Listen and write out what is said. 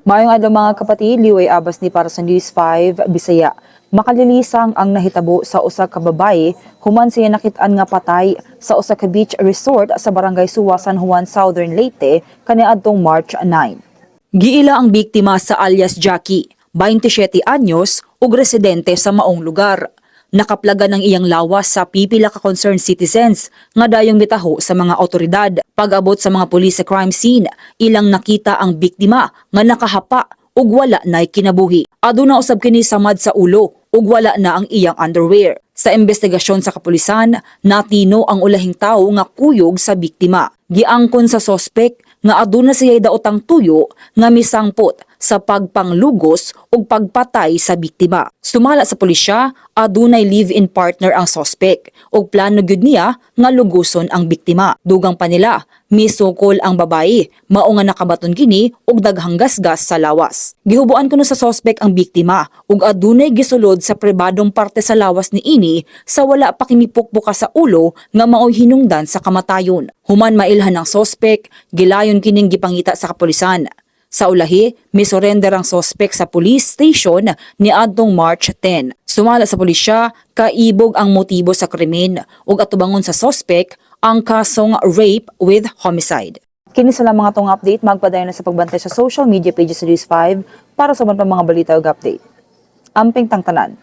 Maayong adlaw mga kapatid, liway abas ni para sa News 5 Bisaya. Makalilisang ang nahitabo sa usa ka babaye human siya nakit-an nga patay sa usa ka beach resort sa barangay Suwa, San Juan, Southern Leyte kaniadtong March 9. Giila ang biktima sa alias Jackie, 27 anyos ug residente sa maong lugar. Nakaplaga ng iyang lawas sa pipila ka concerned citizens nga dayong bitaho sa mga otoridad. Pag-abot sa mga pulis sa crime scene, ilang nakita ang biktima nga nakahapa ug wala na'y kinabuhi. Aduna usab kini samad sa ulo ug wala na ang iyang underwear. Sa investigasyon sa kapulisan, natino ang ulahing tawo nga kuyog sa biktima. Giangkon sa sospek nga aduna siya'y daotang tuyo nga misangpot sa pagpanglugos ug pagpatay sa biktima. Sumala sa pulisya, adunay live-in partner ang sospek ug plano gyud niya nga lugoson ang biktima. Dugang pa nila, misukol ang babayi, mao nga nakabaton kini ug daghang gasgas sa lawas. Gihubuan kuno sa sospek ang biktima ug adunay gisulod sa pribadong parte sa lawas ni ini sa wala pa kini pukpuka sa ulo nga maoy hinungdan sa kamatayon. Human mailhan ang sospek, gilayon kining gipangita sa kapulisan. Sa ulahi, misurrender ang sospek sa police station ni adtong March 10. Sumala sa pulisya, kaibog ang motibo sa krimen ug atubangon sa sospek ang kasong rape with homicide. Kini sa mga tong update, magpadayon na sa pagbantay sa social media pages sa News 5 para sa mga balita ug update. Amping tangtanan.